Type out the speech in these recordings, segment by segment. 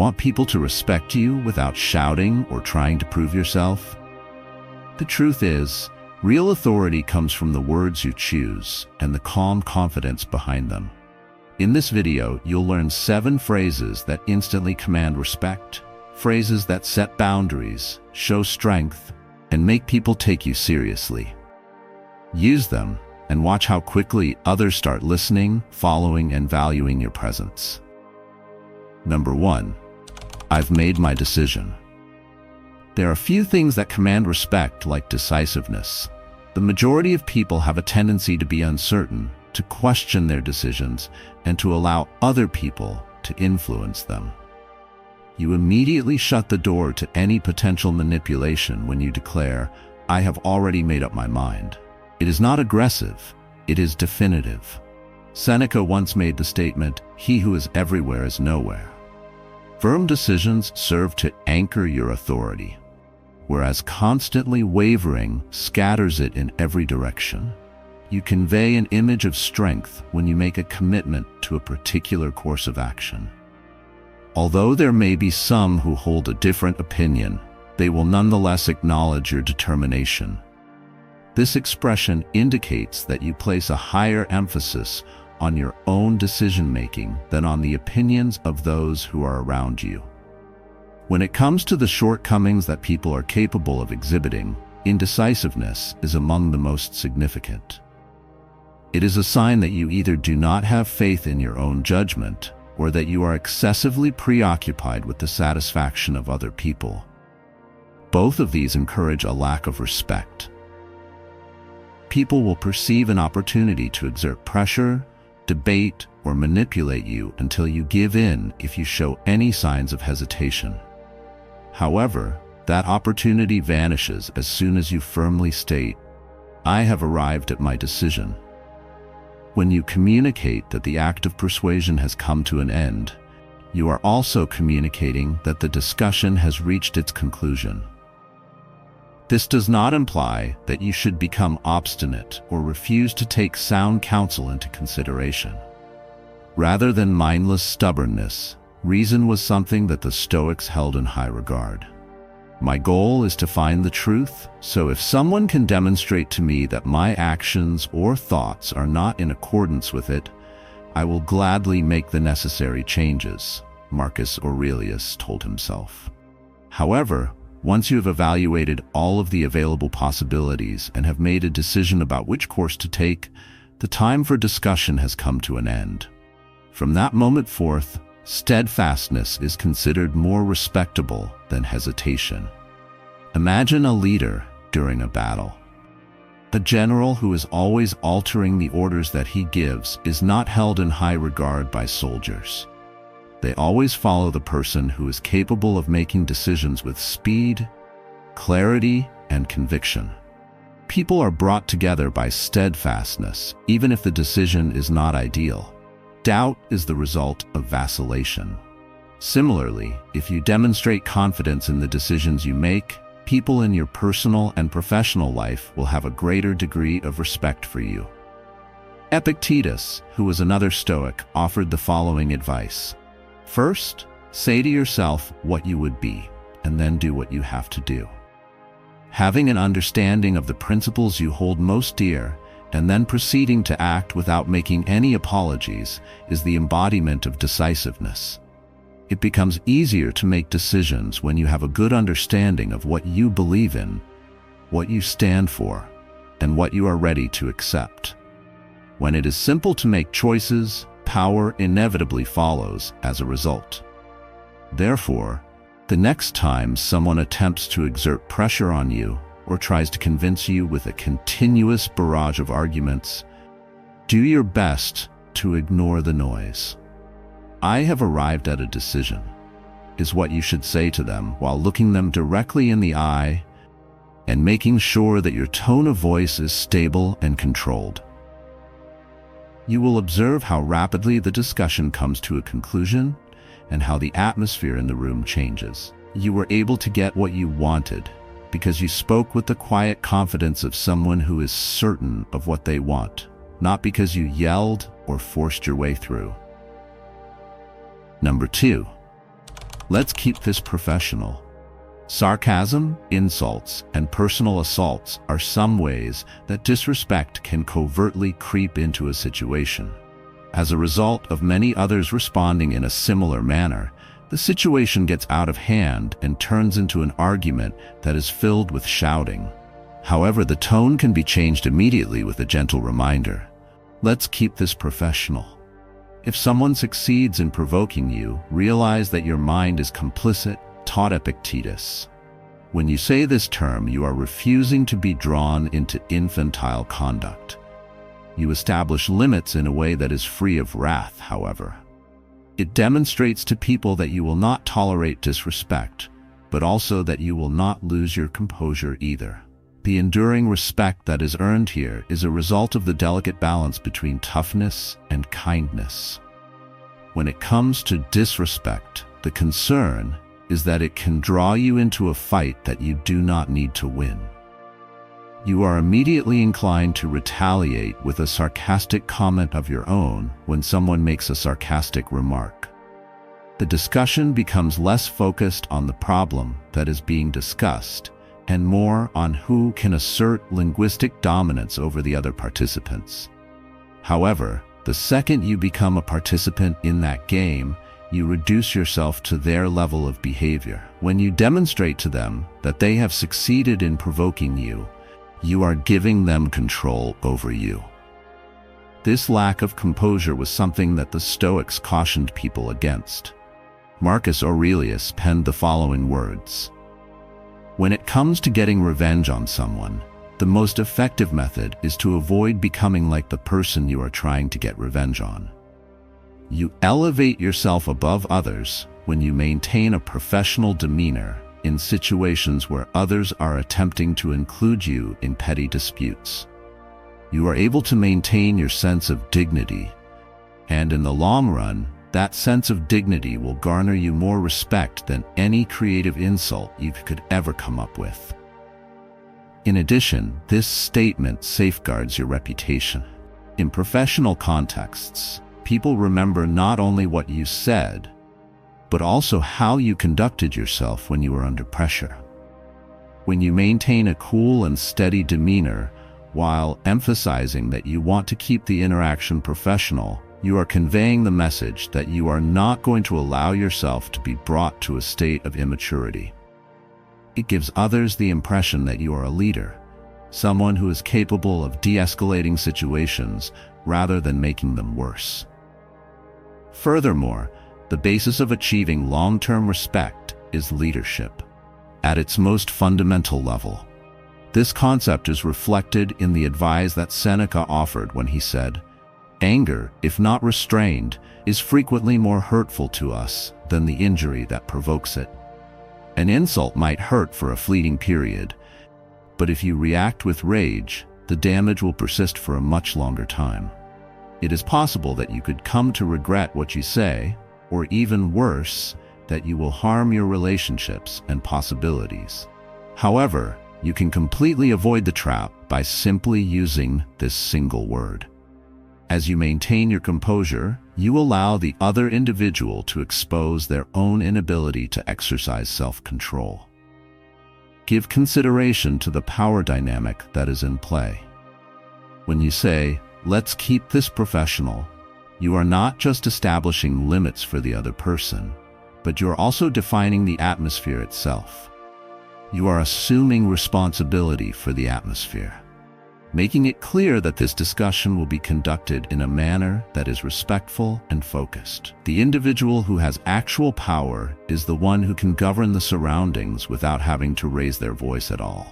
Want people to respect you without shouting or trying to prove yourself? The truth is, real authority comes from the words you choose and the calm confidence behind them. In this video, you'll learn 7 phrases that instantly command respect, phrases that set boundaries, show strength, and make people take you seriously. Use them and watch how quickly others start listening, following, and valuing your presence. Number 1. I've made my decision. There are few things that command respect like decisiveness. The majority of people have a tendency to be uncertain, to question their decisions, and to allow other people to influence them. You immediately shut the door to any potential manipulation when you declare, "I have already made up my mind." It is not aggressive, it is definitive. Seneca once made the statement, "He who is everywhere is nowhere." Firm decisions serve to anchor your authority, whereas constantly wavering scatters it in every direction. You convey an image of strength when you make a commitment to a particular course of action. Although there may be some who hold a different opinion, they will nonetheless acknowledge your determination. This expression indicates that you place a higher emphasis on your own decision-making than on the opinions of those who are around you. When it comes to the shortcomings that people are capable of exhibiting, indecisiveness is among the most significant. It is a sign that you either do not have faith in your own judgment or that you are excessively preoccupied with the satisfaction of other people. Both of these encourage a lack of respect. People will perceive an opportunity to exert pressure, debate, or manipulate you until you give in if you show any signs of hesitation. However, that opportunity vanishes as soon as you firmly state, "I have arrived at my decision." When you communicate that the act of persuasion has come to an end, you are also communicating that the discussion has reached its conclusion. This does not imply that you should become obstinate or refuse to take sound counsel into consideration. Rather than mindless stubbornness, reason was something that the Stoics held in high regard. My goal is to find the truth, so if someone can demonstrate to me that my actions or thoughts are not in accordance with it, I will gladly make the necessary changes, Marcus Aurelius told himself. However, once you have evaluated all of the available possibilities and have made a decision about which course to take, the time for discussion has come to an end. From that moment forth, steadfastness is considered more respectable than hesitation. Imagine a leader during a battle. A general who is always altering the orders that he gives is not held in high regard by soldiers. They always follow the person who is capable of making decisions with speed, clarity, and conviction. People are brought together by steadfastness, even if the decision is not ideal. Doubt is the result of vacillation. Similarly, if you demonstrate confidence in the decisions you make, people in your personal and professional life will have a greater degree of respect for you. Epictetus, who was another Stoic, offered the following advice. First, say to yourself what you would be, and then do what you have to do. Having an understanding of the principles you hold most dear, and then proceeding to act without making any apologies, is the embodiment of decisiveness. It becomes easier to make decisions when you have a good understanding of what you believe in, what you stand for, and what you are ready to accept. When it is simple to make choices, power inevitably follows as a result. Therefore, the next time someone attempts to exert pressure on you or tries to convince you with a continuous barrage of arguments, do your best to ignore the noise. "I have arrived at a decision," is what you should say to them while looking them directly in the eye and making sure that your tone of voice is stable and controlled. You will observe how rapidly the discussion comes to a conclusion and how the atmosphere in the room changes. You were able to get what you wanted because you spoke with the quiet confidence of someone who is certain of what they want, not because you yelled or forced your way through. Number 2, Let's keep this professional. Sarcasm, insults, and personal assaults are some ways that disrespect can covertly creep into a situation. As a result of many others responding in a similar manner, the situation gets out of hand and turns into an argument that is filled with shouting. However, the tone can be changed immediately with a gentle reminder. Let's keep this professional. If someone succeeds in provoking you, realize that your mind is complicit, taught Epictetus. When you say this term, you are refusing to be drawn into infantile conduct. You establish limits in a way that is free of wrath, however. It demonstrates to people that you will not tolerate disrespect, but also that you will not lose your composure either. The enduring respect that is earned here is a result of the delicate balance between toughness and kindness. When it comes to disrespect, the concern is that it can draw you into a fight that you do not need to win. You are immediately inclined to retaliate with a sarcastic comment of your own when someone makes a sarcastic remark. The discussion becomes less focused on the problem that is being discussed and more on who can assert linguistic dominance over the other participants. However, the second you become a participant in that game, you reduce yourself to their level of behavior. When you demonstrate to them that they have succeeded in provoking you, you are giving them control over you. This lack of composure was something that the Stoics cautioned people against. Marcus Aurelius penned the following words: "When it comes to getting revenge on someone, the most effective method is to avoid becoming like the person you are trying to get revenge on. You elevate yourself above others when you maintain a professional demeanor in situations where others are attempting to include you in petty disputes. You are able to maintain your sense of dignity, and in the long run, that sense of dignity will garner you more respect than any creative insult you could ever come up with." In addition, this statement safeguards your reputation. In professional contexts, people remember not only what you said, but also how you conducted yourself when you were under pressure. When you maintain a cool and steady demeanor while emphasizing that you want to keep the interaction professional, you are conveying the message that you are not going to allow yourself to be brought to a state of immaturity. It gives others the impression that you are a leader, someone who is capable of de-escalating situations rather than making them worse. Furthermore, the basis of achieving long-term respect is leadership. At its most fundamental level, this concept is reflected in the advice that Seneca offered when he said, "Anger, if not restrained, is frequently more hurtful to us than the injury that provokes it." An insult might hurt for a fleeting period, but if you react with rage, the damage will persist for a much longer time. It is possible that you could come to regret what you say, or even worse, that you will harm your relationships and possibilities. However, you can completely avoid the trap by simply using this single word. As you maintain your composure, you allow the other individual to expose their own inability to exercise self-control. Give consideration to the power dynamic that is in play. When you say, "Let's keep this professional," you are not just establishing limits for the other person, but you are also defining the atmosphere itself. You are assuming responsibility for the atmosphere, making it clear that this discussion will be conducted in a manner that is respectful and focused. The individual who has actual power is the one who can govern the surroundings without having to raise their voice at all.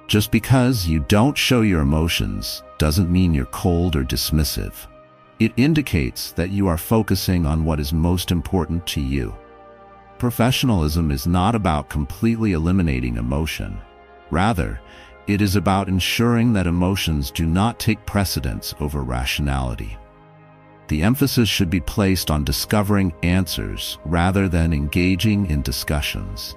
Just because you don't show your emotions doesn't mean you're cold or dismissive. It indicates that you are focusing on what is most important to you. Professionalism is not about completely eliminating emotion. Rather, it is about ensuring that emotions do not take precedence over rationality. The emphasis should be placed on discovering answers rather than engaging in discussions.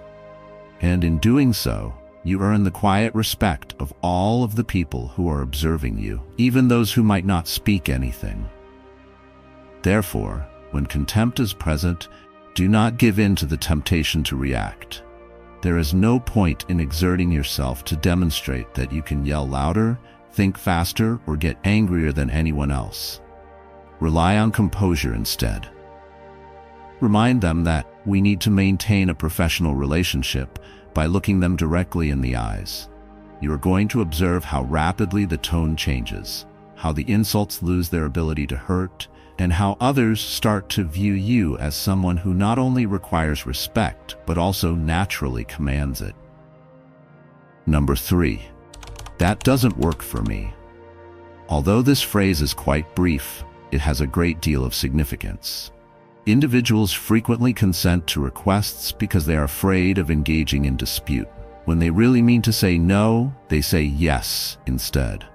And in doing so, you earn the quiet respect of all of the people who are observing you, even those who might not speak anything. Therefore, when contempt is present, Do not give in to the temptation to react. There is no point in exerting yourself to demonstrate that you can yell louder, think faster, or get angrier than anyone else. Rely on composure instead. Remind them that we need to maintain a professional relationship by looking them directly in the eyes. You are going to observe how rapidly the tone changes, how the insults lose their ability to hurt, and how others start to view you as someone who not only requires respect, but also naturally commands it. Number 3. That doesn't work for me. Although this phrase is quite brief, it has a great deal of significance. Individuals frequently consent to requests because they are afraid of engaging in dispute. When they really mean to say no, they say yes instead.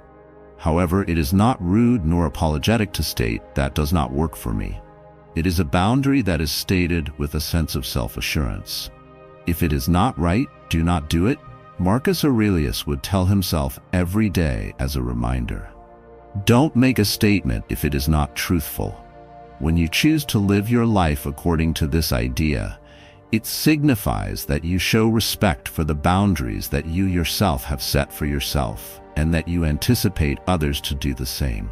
However, it is not rude nor apologetic to state that does not work for me. It is a boundary that is stated with a sense of self-assurance. If it is not right, do not do it. Marcus Aurelius would tell himself every day as a reminder. Don't make a statement if it is not truthful. When you choose to live your life according to this idea, it signifies that you show respect for the boundaries that you yourself have set for yourself, and that you anticipate others to do the same.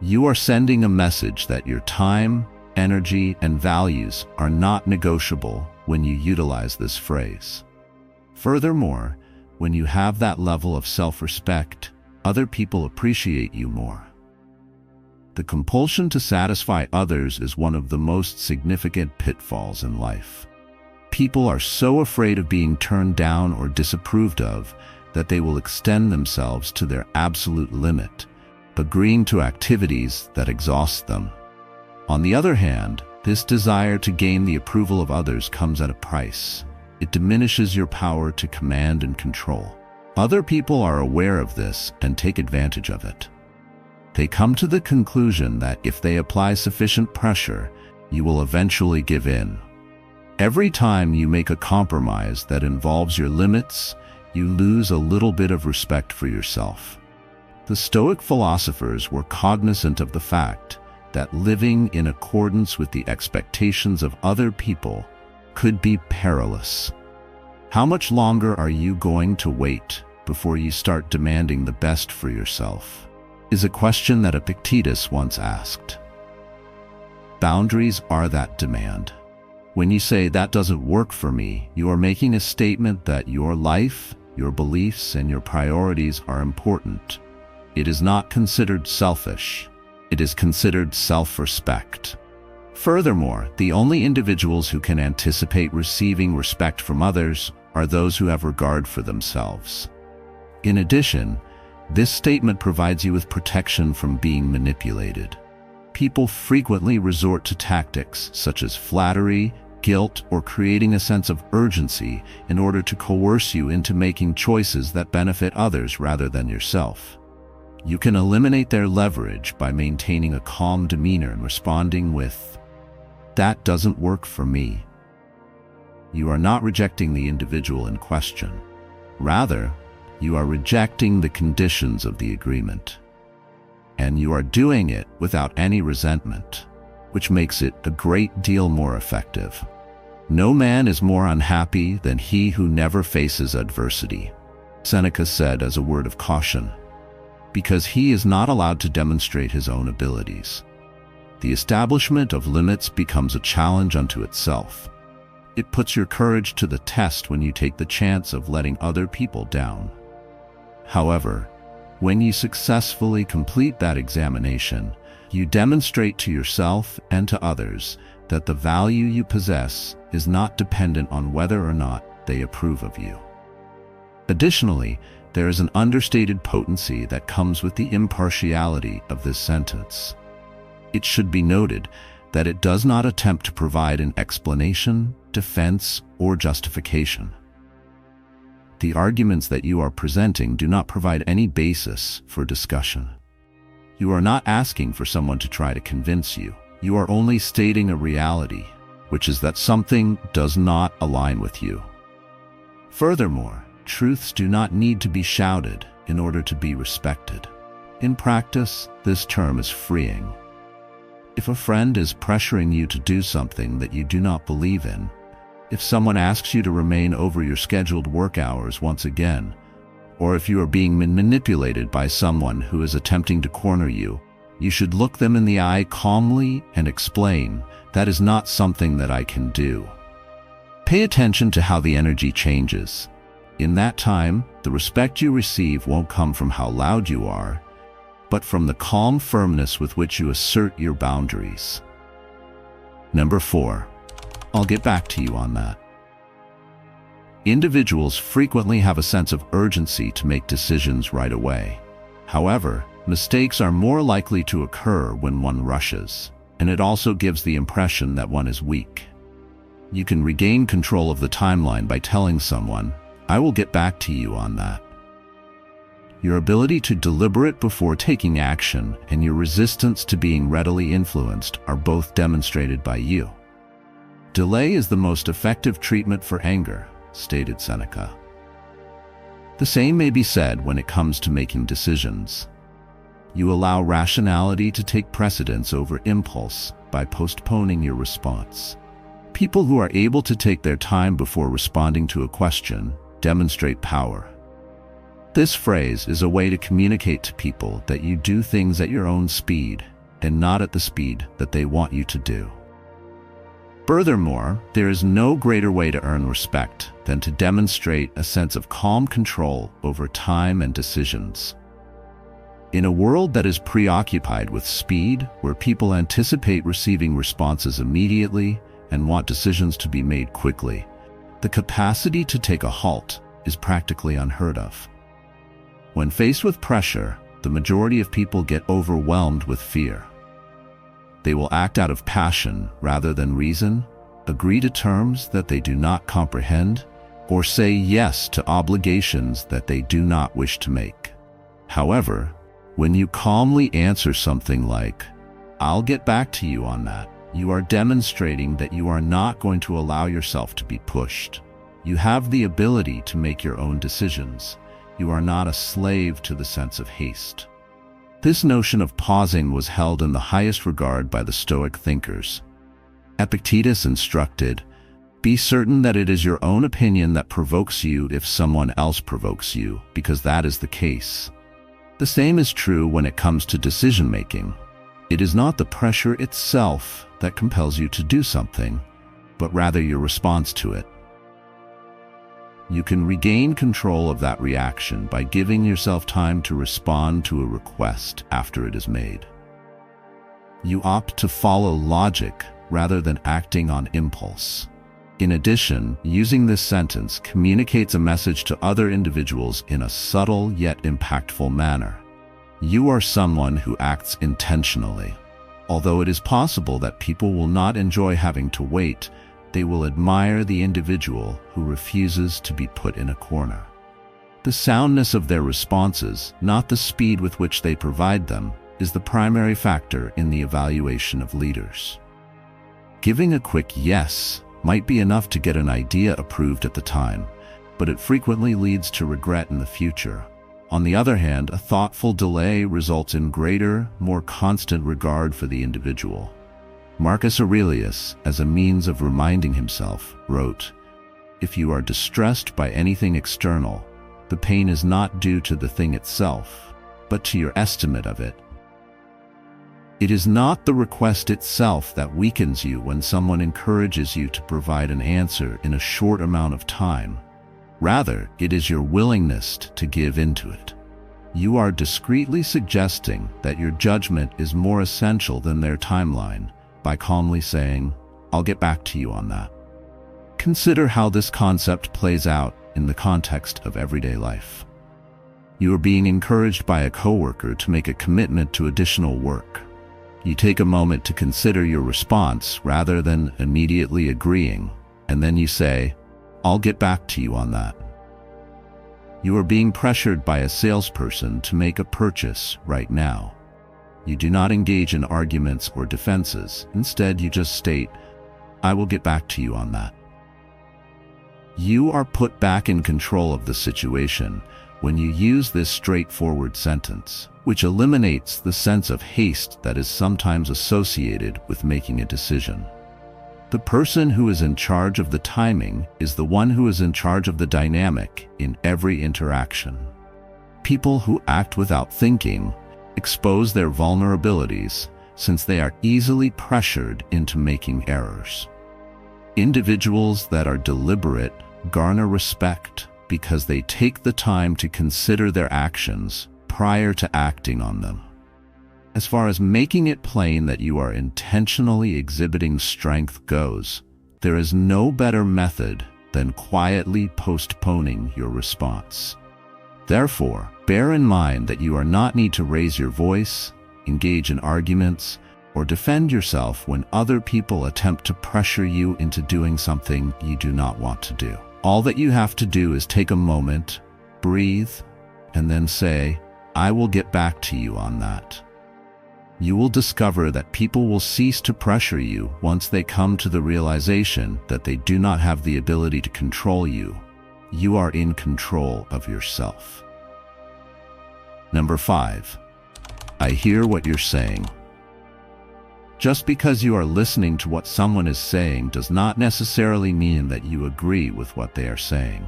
You are sending a message that your time, energy, and values are not negotiable when you utilize this phrase. Furthermore, when you have that level of self-respect, other people appreciate you more. The compulsion to satisfy others is one of the most significant pitfalls in life. People are so afraid of being turned down or disapproved of that they will extend themselves to their absolute limit, agreeing to activities that exhaust them. On the other hand, this desire to gain the approval of others comes at a price. It diminishes your power to command and control. Other people are aware of this and take advantage of it. They come to the conclusion that if they apply sufficient pressure, you will eventually give in. Every time you make a compromise that involves your limits, you lose a little bit of respect for yourself. The Stoic philosophers were cognizant of the fact that living in accordance with the expectations of other people could be perilous. How much longer are you going to wait before you start demanding the best for yourself? Is a question that Epictetus once asked. Boundaries are that demand. When you say that doesn't work for me, you are making a statement that your life, your beliefs, and your priorities are important. It is not considered selfish. It is considered self-respect. Furthermore, the only individuals who can anticipate receiving respect from others are those who have regard for themselves. In addition, this statement provides you with protection from being manipulated. People frequently resort to tactics such as flattery, guilt, or creating a sense of urgency in order to coerce you into making choices that benefit others rather than yourself. You can eliminate their leverage by maintaining a calm demeanor and responding with, "That doesn't work for me." You are not rejecting the individual in question. Rather, you are rejecting the conditions of the agreement. And you are doing it without any resentment, which makes it a great deal more effective. No man is more unhappy than he who never faces adversity, Seneca said as a word of caution, because he is not allowed to demonstrate his own abilities. The establishment of limits becomes a challenge unto itself. It puts your courage to the test when you take the chance of letting other people down. However, when you successfully complete that examination, you demonstrate to yourself and to others that the value you possess is not dependent on whether or not they approve of you. Additionally, there is an understated potency that comes with the impartiality of this sentence. It should be noted that it does not attempt to provide an explanation, defense, or justification. The arguments that you are presenting do not provide any basis for discussion. You are not asking for someone to try to convince you. You are only stating a reality, which is that something does not align with you. Furthermore, truths do not need to be shouted in order to be respected. In practice, this term is freeing. If a friend is pressuring you to do something that you do not believe in, if someone asks you to remain over your scheduled work hours once again, or if you are being manipulated by someone who is attempting to corner you, you should look them in the eye calmly and explain, "That is not something that I can do." Pay attention to how the energy changes. In that time, the respect you receive won't come from how loud you are, but from the calm firmness with which you assert your boundaries. Number 4. I'll get back to you on that. Individuals frequently have a sense of urgency to make decisions right away. However, mistakes are more likely to occur when one rushes, and it also gives the impression that one is weak. You can regain control of the timeline by telling someone, "I will get back to you on that." Your ability to deliberate before taking action and your resistance to being readily influenced are both demonstrated by you. "Delay is the most effective treatment for anger," stated Seneca. The same may be said when it comes to making decisions. You allow rationality to take precedence over impulse by postponing your response. People who are able to take their time before responding to a question demonstrate power. This phrase is a way to communicate to people that you do things at your own speed and not at the speed that they want you to do. Furthermore, there is no greater way to earn respect than to demonstrate a sense of calm control over time and decisions. In a world that is preoccupied with speed, where people anticipate receiving responses immediately and want decisions to be made quickly, the capacity to take a halt is practically unheard of. When faced with pressure, the majority of people get overwhelmed with fear. They will act out of passion rather than reason, agree to terms that they do not comprehend, or say yes to obligations that they do not wish to make. However, when you calmly answer something like, "I'll get back to you on that," you are demonstrating that you are not going to allow yourself to be pushed. You have the ability to make your own decisions. You are not a slave to the sense of haste. This notion of pausing was held in the highest regard by the Stoic thinkers. Epictetus instructed, "Be certain that it is your own opinion that provokes you if someone else provokes you, because that is the case." The same is true when it comes to decision-making. It is not the pressure itself that compels you to do something, but rather your response to it. You can regain control of that reaction by giving yourself time to respond to a request after it is made. You opt to follow logic rather than acting on impulse. In addition, using this sentence communicates a message to other individuals in a subtle yet impactful manner. You are someone who acts intentionally. Although it is possible that people will not enjoy having to wait, they will admire the individual who refuses to be put in a corner. The soundness of their responses, not the speed with which they provide them, is the primary factor in the evaluation of leaders. Giving a quick yes might be enough to get an idea approved at the time, but it frequently leads to regret in the future. On the other hand, a thoughtful delay results in greater, more constant regard for the individual. Marcus Aurelius, as a means of reminding himself, wrote, "If you are distressed by anything external, the pain is not due to the thing itself, but to your estimate of it. It is not the request itself that weakens you when someone encourages you to provide an answer in a short amount of time. Rather, it is your willingness to give into it. You are discreetly suggesting that your judgment is more essential than their timeline by calmly saying, 'I'll get back to you on that.'" Consider how this concept plays out in the context of everyday life. You are being encouraged by a coworker to make a commitment to additional work. You take a moment to consider your response rather than immediately agreeing, and then you say, "I'll get back to you on that." You are being pressured by a salesperson to make a purchase right now. You do not engage in arguments or defenses. Instead, you just state, "I will get back to you on that." You are put back in control of the situation when you use this straightforward sentence, which eliminates the sense of haste that is sometimes associated with making a decision. The person who is in charge of the timing is the one who is in charge of the dynamic in every interaction. People who act without thinking expose their vulnerabilities since they are easily pressured into making errors. Individuals that are deliberate garner respect because they take the time to consider their actions prior to acting on them. As far as making it plain that you are intentionally exhibiting strength goes, there is no better method than quietly postponing your response. Therefore, bear in mind that you are not need to raise your voice, engage in arguments, or defend yourself when other people attempt to pressure you into doing something you do not want to do. All that you have to do is take a moment, breathe, and then say, "I will get back to you on that." You will discover that people will cease to pressure you once they come to the realization that they do not have the ability to control you. You are in control of yourself. Number 5. I hear what you're saying. Just because you are listening to what someone is saying does not necessarily mean that you agree with what they are saying.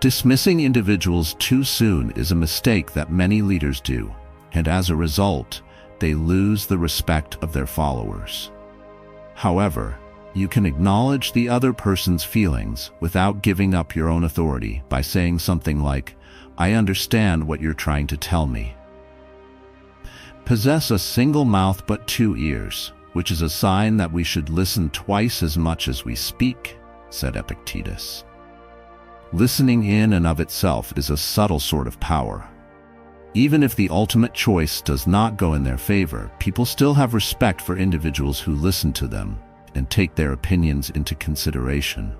Dismissing individuals too soon is a mistake that many leaders do, and as a result, they lose the respect of their followers. However, you can acknowledge the other person's feelings without giving up your own authority by saying something like, "I understand what you're trying to tell me." Possess a single mouth but two ears, which is a sign that we should listen twice as much as we speak, said Epictetus. Listening in and of itself is a subtle sort of power. Even if the ultimate choice does not go in their favor, people still have respect for individuals who listen to them and take their opinions into consideration.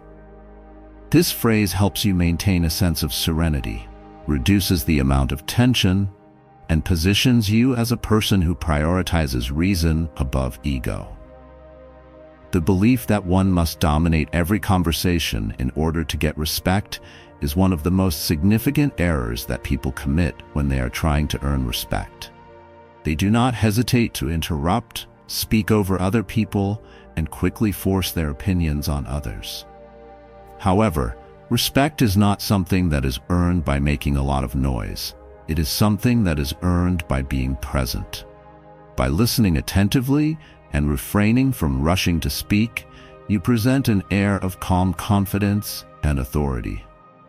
This phrase helps you maintain a sense of serenity, reduces the amount of tension, and positions you as a person who prioritizes reason above ego. The belief that one must dominate every conversation in order to get respect is one of the most significant errors that people commit when they are trying to earn respect. They do not hesitate to interrupt, speak over other people, and quickly force their opinions on others. However, respect is not something that is earned by making a lot of noise. It is something that is earned by being present. By listening attentively and refraining from rushing to speak, you present an air of calm confidence and authority.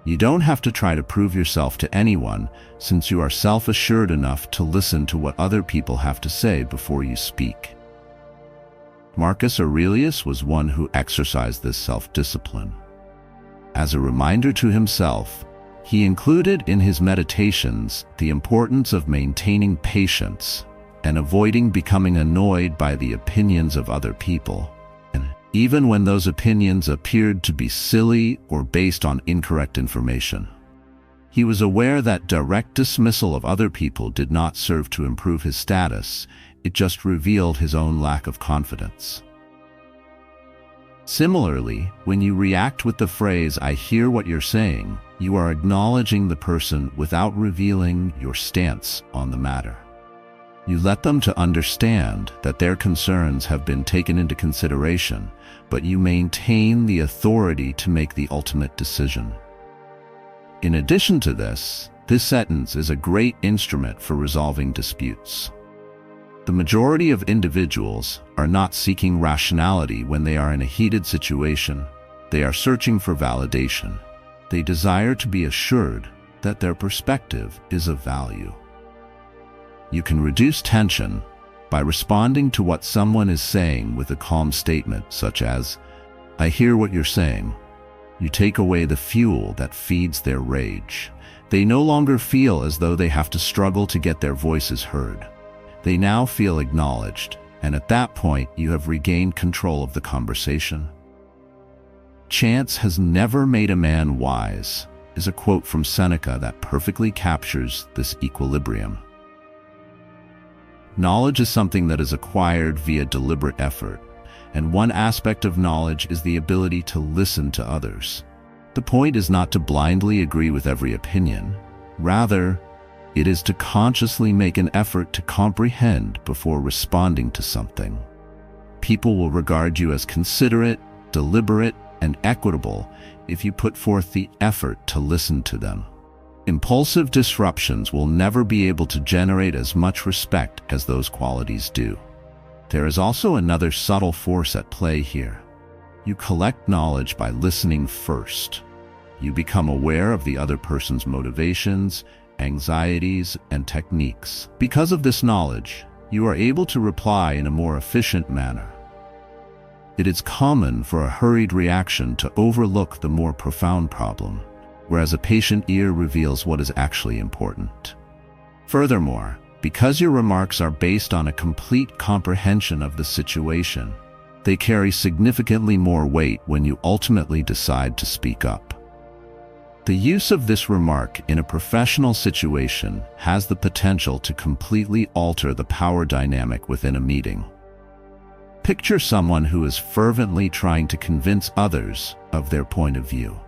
You don't have to try to prove yourself to anyone, since you are self-assured enough to listen to what other people have to say before you speak. Marcus Aurelius was one who exercised this self-discipline. As a reminder to himself, he included in his meditations the importance of maintaining patience and avoiding becoming annoyed by the opinions of other people, and even when those opinions appeared to be silly or based on incorrect information. He was aware that direct dismissal of other people did not serve to improve his status, it just revealed his own lack of confidence. Similarly, when you react with the phrase, "I hear what you're saying," you are acknowledging the person without revealing your stance on the matter. You let them to understand that their concerns have been taken into consideration, but you maintain the authority to make the ultimate decision. In addition to this sentence is a great instrument for resolving disputes. The majority of individuals are not seeking rationality when they are in a heated situation. They are searching for validation. They desire to be assured that their perspective is of value. You can reduce tension by responding to what someone is saying with a calm statement such as, "I hear what you're saying." You take away the fuel that feeds their rage. They no longer feel as though they have to struggle to get their voices heard. They now feel acknowledged, and at that point you have regained control of the conversation. "Chance has never made a man wise" is a quote from Seneca that perfectly captures this equilibrium. Knowledge is something that is acquired via deliberate effort, and one aspect of knowledge is the ability to listen to others. The point is not to blindly agree with every opinion, Rather, it is to consciously make an effort to comprehend before responding to something. People will regard you as considerate, deliberate, and equitable if you put forth the effort to listen to them. Impulsive disruptions will never be able to generate as much respect as those qualities do. There is also another subtle force at play here. You collect knowledge by listening first. You become aware of the other person's motivations, anxieties, and techniques. Because of this knowledge, you are able to reply in a more efficient manner. It is common for a hurried reaction to overlook the more profound problem, whereas a patient ear reveals what is actually important. Furthermore, because your remarks are based on a complete comprehension of the situation, they carry significantly more weight when you ultimately decide to speak up. The use of this remark in a professional situation has the potential to completely alter the power dynamic within a meeting. Picture someone who is fervently trying to convince others of their point of view.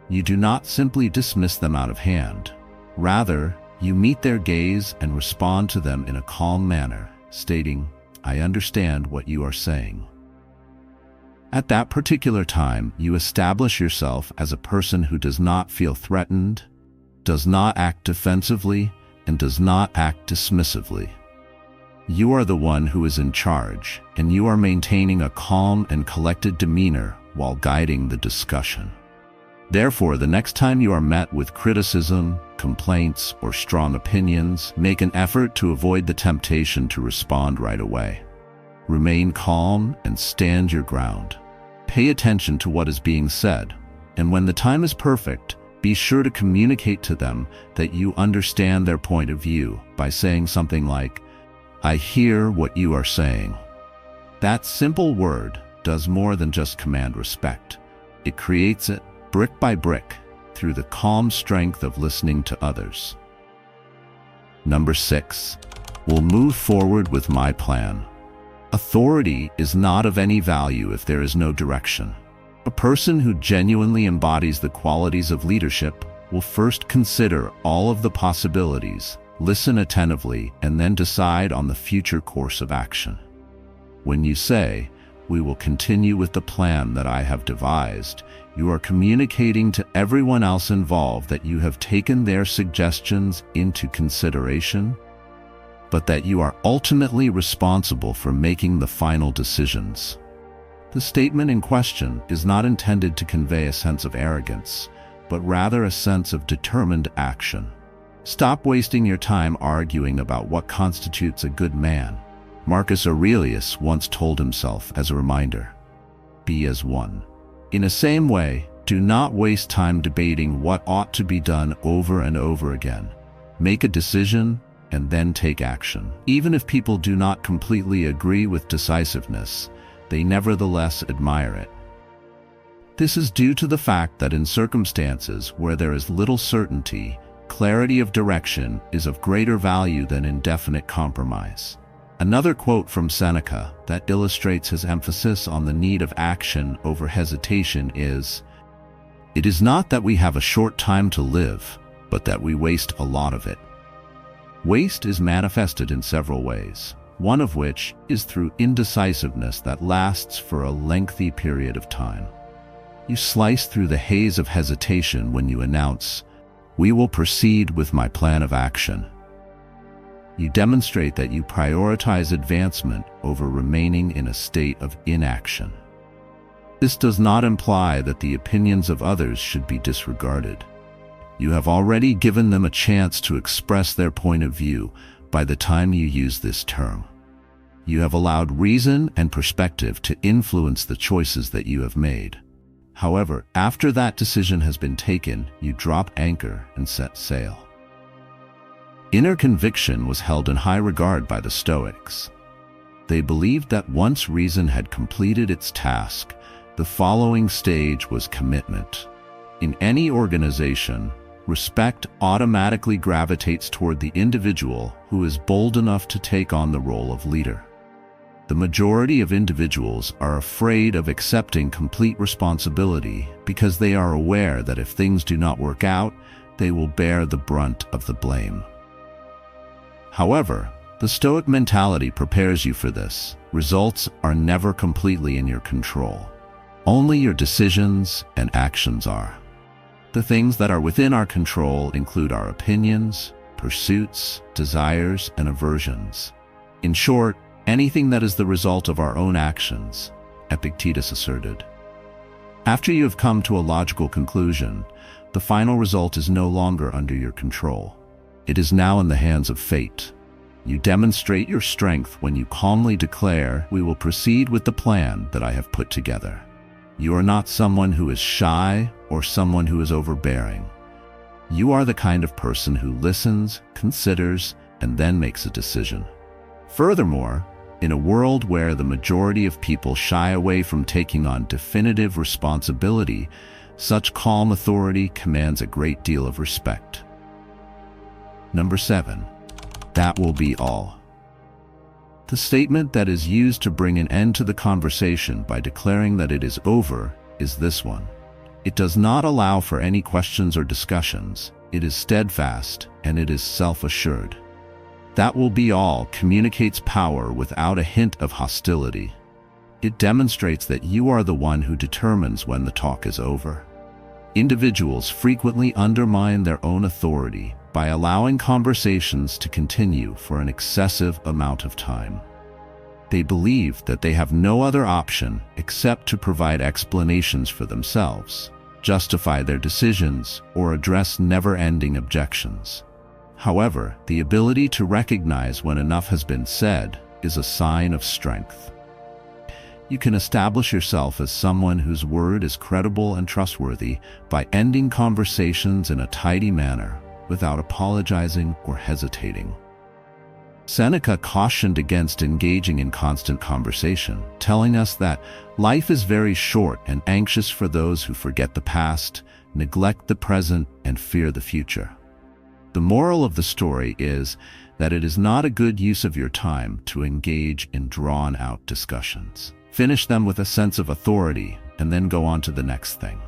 You do not simply dismiss them out of hand. Rather, you meet their gaze and respond to them in a calm manner, stating, "I understand what you are saying." At that particular time, you establish yourself as a person who does not feel threatened, does not act defensively, and does not act dismissively. You are the one who is in charge, and you are maintaining a calm and collected demeanor while guiding the discussion. Therefore, the next time you are met with criticism, complaints, or strong opinions, make an effort to avoid the temptation to respond right away. Remain calm and stand your ground. Pay attention to what is being said, and when the time is perfect, be sure to communicate to them that you understand their point of view by saying something like, "I hear what you are saying." That simple word does more than just command respect. It creates it, brick by brick, through the calm strength of listening to others. Number 6. We'll move forward with my plan. Authority is not of any value if there is no direction. A person who genuinely embodies the qualities of leadership will first consider all of the possibilities, listen attentively, and then decide on the future course of action. When you say, "We will continue with the plan that I have devised," you are communicating to everyone else involved that you have taken their suggestions into consideration, but that you are ultimately responsible for making the final decisions. The statement in question is not intended to convey a sense of arrogance, but rather a sense of determined action. Stop wasting your time arguing about what constitutes a good man. Marcus Aurelius once told himself as a reminder, "Be as one." In the same way, do not waste time debating what ought to be done over and over again. Make a decision and then take action. Even if people do not completely agree with decisiveness, they nevertheless admire it. This is due to the fact that in circumstances where there is little certainty, clarity of direction is of greater value than indefinite compromise. Another quote from Seneca that illustrates his emphasis on the need of action over hesitation is, "It is not that we have a short time to live, but that we waste a lot of it." Waste is manifested in several ways, one of which is through indecisiveness that lasts for a lengthy period of time. You slice through the haze of hesitation when you announce, "We will proceed with my plan of action." You demonstrate that you prioritize advancement over remaining in a state of inaction. This does not imply that the opinions of others should be disregarded. You have already given them a chance to express their point of view by the time you use this term. You have allowed reason and perspective to influence the choices that you have made. However, after that decision has been taken, you drop anchor and set sail. Inner conviction was held in high regard by the Stoics. They believed that once reason had completed its task, the following stage was commitment. In any organization, respect automatically gravitates toward the individual who is bold enough to take on the role of leader. The majority of individuals are afraid of accepting complete responsibility because they are aware that if things do not work out, they will bear the brunt of the blame. However, the Stoic mentality prepares you for this. Results are never completely in your control. Only your decisions and actions are. The things that are within our control include our opinions, pursuits, desires, and aversions. In short, anything that is the result of our own actions, Epictetus asserted. After you have come to a logical conclusion, the final result is no longer under your control. It is now in the hands of fate. You demonstrate your strength when you calmly declare, "We will proceed with the plan that I have put together." You are not someone who is shy or someone who is overbearing. You are the kind of person who listens, considers, and then makes a decision. Furthermore, in a world where the majority of people shy away from taking on definitive responsibility, such calm authority commands a great deal of respect. Number 7. That will be all. The statement that is used to bring an end to the conversation by declaring that it is over is this one. It does not allow for any questions or discussions. It is steadfast and it is self-assured. That will be all communicates power without a hint of hostility. It demonstrates that you are the one who determines when the talk is over. Individuals frequently undermine their own authority by allowing conversations to continue for an excessive amount of time. They believe that they have no other option except to provide explanations for themselves, justify their decisions, or address never-ending objections. However, the ability to recognize when enough has been said is a sign of strength. You can establish yourself as someone whose word is credible and trustworthy by ending conversations in a tidy manner, without apologizing or hesitating. Seneca cautioned against engaging in constant conversation, telling us that life is very short and anxious for those who forget the past, neglect the present, and fear the future. The moral of the story is that it is not a good use of your time to engage in drawn-out discussions. Finish them with a sense of authority and then go on to the next thing.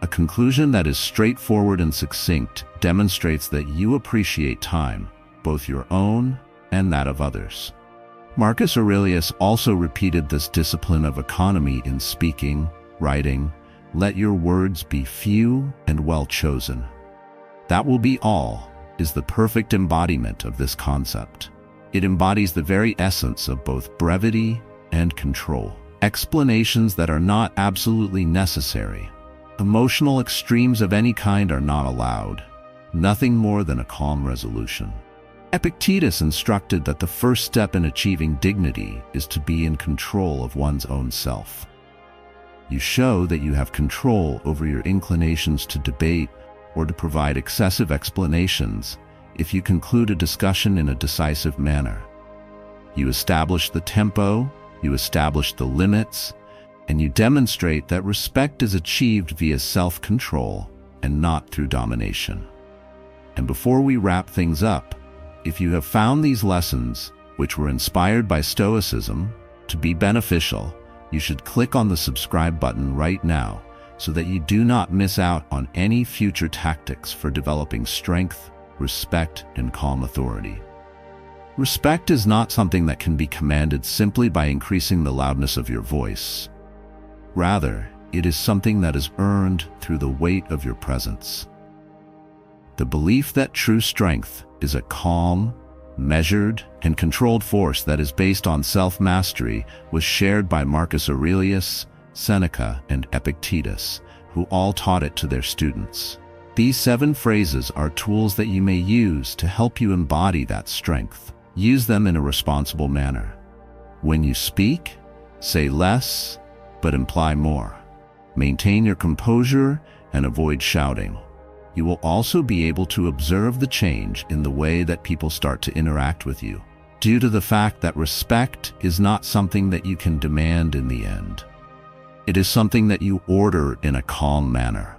A conclusion that is straightforward and succinct demonstrates that you appreciate time, both your own and that of others. Marcus Aurelius also repeated this discipline of economy in speaking, writing, "Let your words be few and well chosen." That will be all is the perfect embodiment of this concept. It embodies the very essence of both brevity and control. Explanations that are not absolutely necessary. Emotional extremes of any kind are not allowed. Nothing more than a calm resolution. Epictetus instructed that the first step in achieving dignity is to be in control of one's own self. You show that you have control over your inclinations to debate or to provide excessive explanations if you conclude a discussion in a decisive manner. You establish the tempo, you establish the limits, and you demonstrate that respect is achieved via self-control and not through domination. And before we wrap things up, if you have found these lessons, which were inspired by Stoicism, to be beneficial, you should click on the subscribe button right now so that you do not miss out on any future tactics for developing strength, respect, and calm authority. Respect is not something that can be commanded simply by increasing the loudness of your voice. Rather, it is something that is earned through the weight of your presence. The belief that true strength is a calm, measured, and controlled force that is based on self-mastery was shared by Marcus Aurelius, Seneca, and Epictetus, who all taught it to their students. These 7 phrases are tools that you may use to help you embody that strength. Use them in a responsible manner. When you speak, say less, but imply more. Maintain your composure and avoid shouting. You will also be able to observe the change in the way that people start to interact with you, due to the fact that respect is not something that you can demand in the end. It is something that you order in a calm manner.